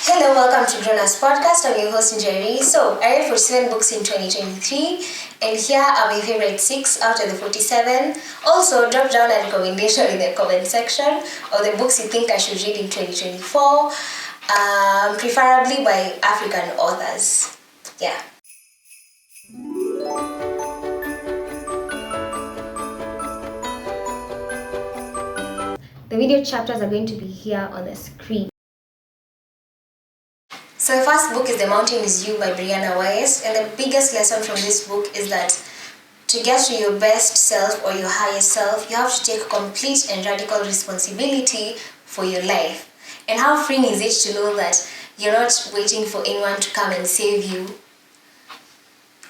Hello, welcome to Grownups Podcast. I'm your host, Jerry. So, I read 47 books in 2023, and here are my favorite 6 out of the 47. Also, drop down a recommendation in the comment section of the books you think I should read in 2024, preferably by African authors. Yeah. The video chapters are going to be here on the screen. So the first book is The Mountain Is You by Brianna Wiest, and the biggest lesson from this book is that to get to your best self or your highest self, you have to take complete and radical responsibility for your life. And how freeing is it to know that you're not waiting for anyone to come and save you?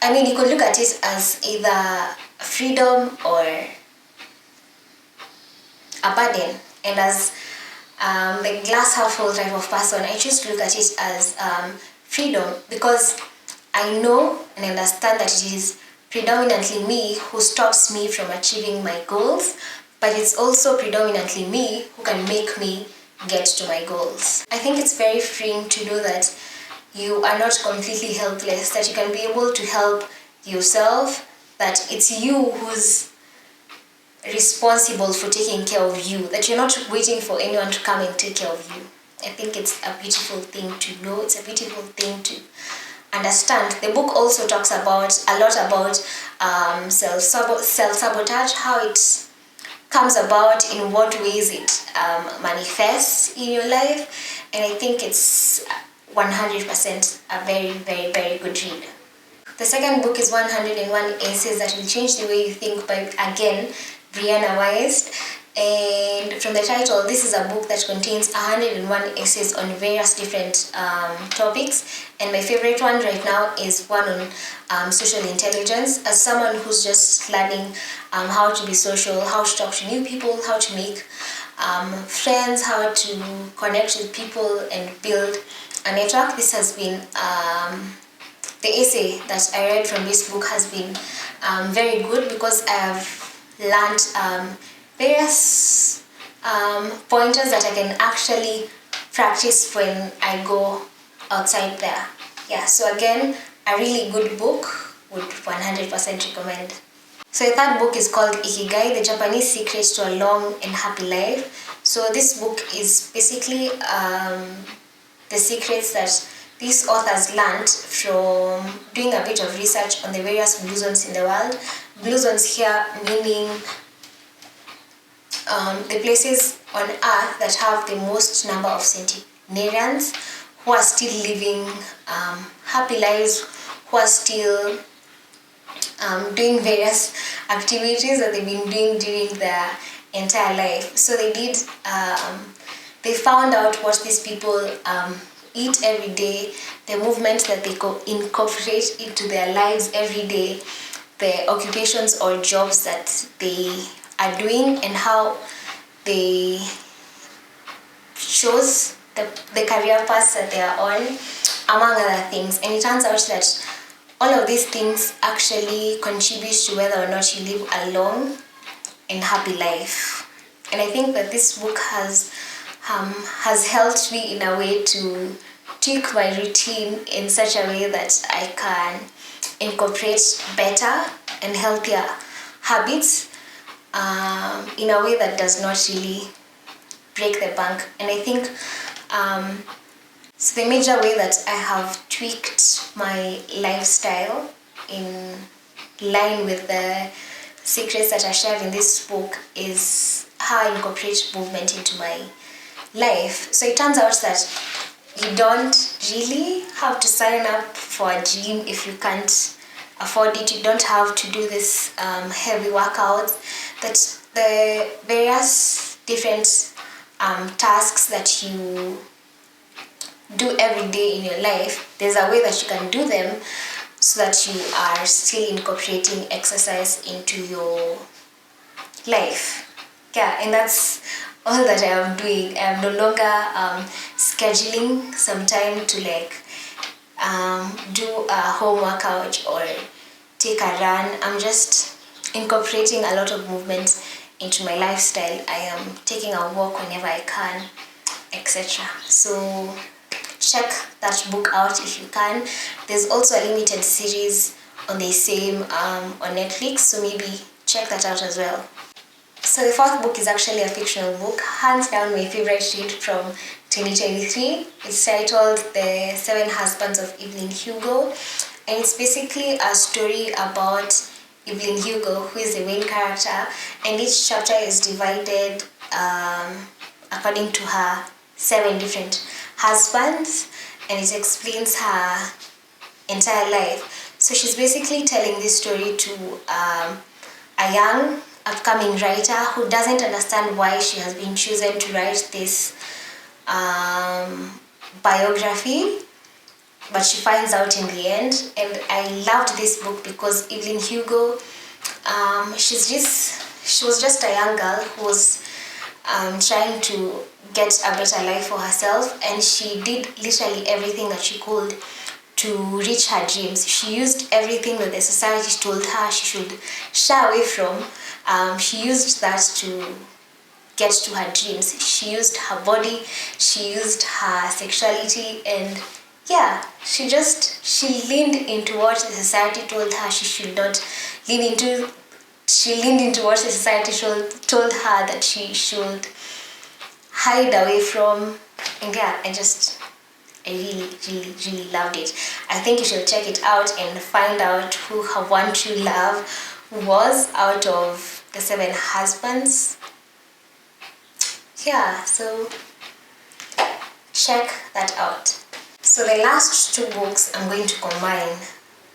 I mean, you could look at it as either freedom or a burden. And as the glass half full type of person, I choose to look at it as freedom, because I know and understand that it is predominantly me who stops me from achieving my goals, but it's also predominantly me who can make me get to my goals. I think it's very freeing to know that you are not completely helpless, that you can be able to help yourself, that it's you who's responsible for taking care of you, that you're not waiting for anyone to come and take care of you. I think it's a beautiful thing to know, it's a beautiful thing to understand. The book also talks a lot about self-sabotage, how it comes about, in what ways it manifests in your life, and I think it's 100% a very, very, very good read. The second book is 101 Essays That Will Change the Way You Think by, again, Brianna Wiest. And from the title, this is a book that contains 101 essays on various different topics. And my favorite one right now is one on social intelligence. As someone who's just learning how to be social, how to talk to new people, how to make friends, how to connect with people and build a network, this has been the essay that I read from this book has been very good, because I have learned various pointers that I can actually practice when I go outside there. Yeah, so again, a really good book, would 100% recommend. So the third book is called IKIGAI, The Japanese Secret to a Long and Happy Life. So this book is basically the secrets that these authors learned from doing a bit of research on the various blue zones in the world. Blue zones here meaning the places on Earth that have the most number of centenarians who are still living happy lives, who are still doing various activities that they've been doing during their entire life. So they found out what these people eat every day, the movement that they incorporate into their lives every day, the occupations or jobs that they are doing, and how they chose the career paths that they are on, among other things. And it turns out that all of these things actually contribute to whether or not you live a long and happy life. And I think that this book has helped me in a way to tweak my routine in such a way that I can incorporate better and healthier habits in a way that does not really break the bank. And I think so the major way that I have tweaked my lifestyle in line with the secrets that are shared in this book is how I incorporate movement into my life. So it turns out that you don't really have to sign up for a gym if you can't afford it. You don't have to do this heavy workouts. That the various different tasks that you do every day in your life, there's a way that you can do them so that you are still incorporating exercise into your life. Yeah, and that's all that I am doing. I'm no longer scheduling some time to do a home workout or take a run. I'm just incorporating a lot of movement into my lifestyle. I am taking a walk whenever I can, etc. So check that book out if you can. There's also a limited series on the same on Netflix, so maybe check that out as well. So the fourth book is actually a fictional book, hands down my favorite read from 2023. It's titled The Seven Husbands of Evelyn Hugo, and it's basically a story about Evelyn Hugo, who is the main character, and each chapter is divided according to her 7 different husbands, and it explains her entire life. So she's basically telling this story to a young upcoming writer who doesn't understand why she has been chosen to write this biography, but she finds out in the end. And I loved this book because Evelyn Hugo, she was just a young girl who was trying to get a better life for herself, and she did literally everything that she could to reach her dreams. She used everything that the society told her she should shy away from. She used that to get to her dreams. She used her body, she used her sexuality, and yeah, she leaned into what the society told her she should not lean into. She leaned into what the society told her that she should hide away from. And yeah, I really, really, really loved it. I think you should check it out and find out who her one true love was out of the 7 husbands. Yeah, so check that out. So the last 2 books I'm going to combine.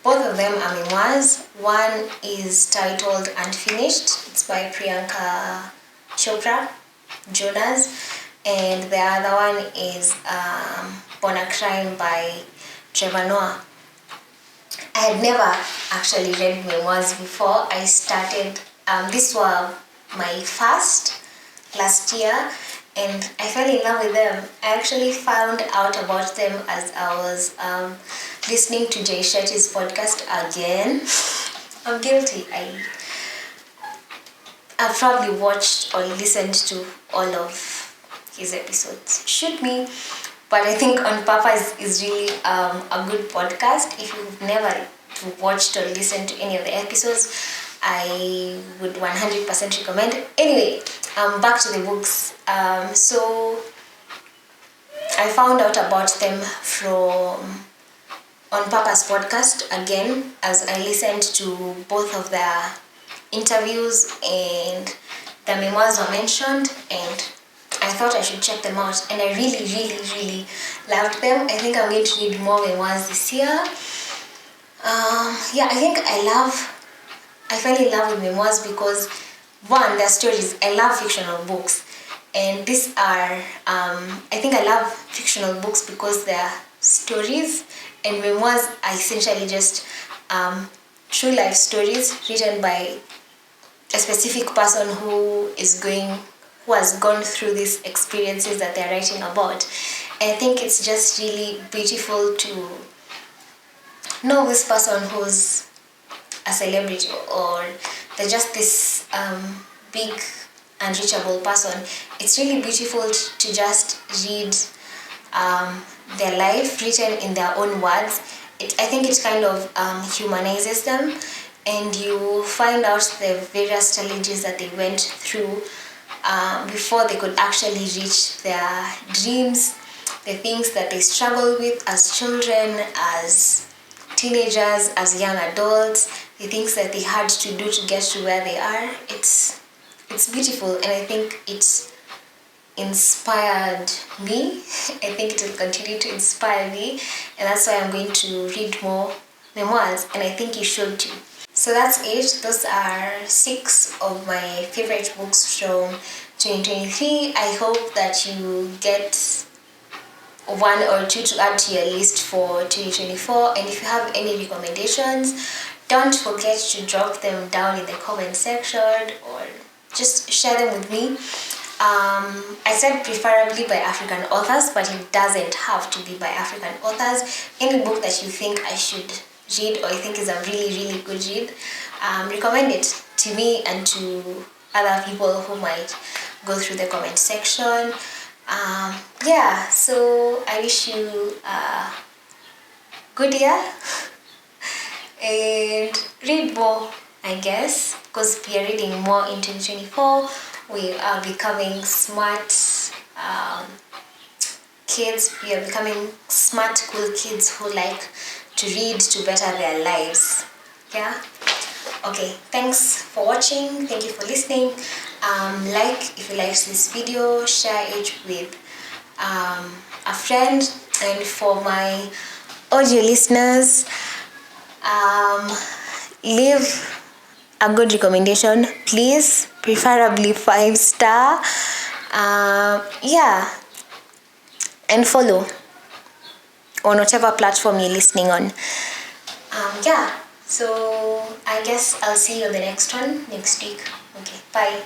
Both of them are memoirs. One is titled Unfinished. It's by Priyanka Chopra, Jonas. And the other one is Born a Crime by Trevor Noah. I had never actually read memoirs before. I started, these were my first last year, and I fell in love with them. I actually found out about them as I was listening to Jay Shetty's podcast again. I'm guilty. I've probably watched or listened to all of his episodes. Shoot me. But I think On Purpose is really a good podcast. If you've never watched or listened to any of the episodes, I would 100% recommend. Anyway, back to the books. So I found out about them from On Purpose podcast again, as I listened to both of their interviews and the memoirs were mentioned, and I thought I should check them out, and I really, really, really loved them. I think I'm going to read more memoirs this year. Yeah, I fell in love with memoirs because, one, they're stories. I love fictional books, and these are, I think I love fictional books because they're stories, and memoirs are essentially just true life stories written by a specific person who has gone through these experiences that they're writing about. And I think it's just really beautiful to know this person who's a celebrity, or they're just this big unreachable person. It's really beautiful to just read their life written in their own words. I think it kind of humanizes them, and you find out the various challenges that they went through before they could actually reach their dreams, the things that they struggled with as children, as teenagers, as young adults, the things that they had to do to get to where they are. It's beautiful, and I think it's inspired me. I think it will continue to inspire me, and that's why I'm going to read more memoirs, and I think you should too. So that's it. Those are 6 of my favorite books from 2023. I hope that you get 1 or 2 to add to your list for 2024, and if you have any recommendations, don't forget to drop them down in the comment section or just share them with me. I said preferably by African authors, but it doesn't have to be by African authors. Any book that you think I should read or I think is a really, really good read, recommend it to me and to other people who might go through the comment section. Yeah, so I wish you a good year and read more, I guess, because we are reading more in 2024. We are becoming smart kids. We are becoming smart, cool kids who like to read to better their lives. Yeah. Okay, thanks for watching. Thank you for listening. Like if you liked this video, share it with a friend. And for my audio listeners, leave a good recommendation, please, preferably 5-star. Yeah, and follow on whatever platform you're listening on. Yeah, so I guess I'll see you on the next one next week. Okay, bye.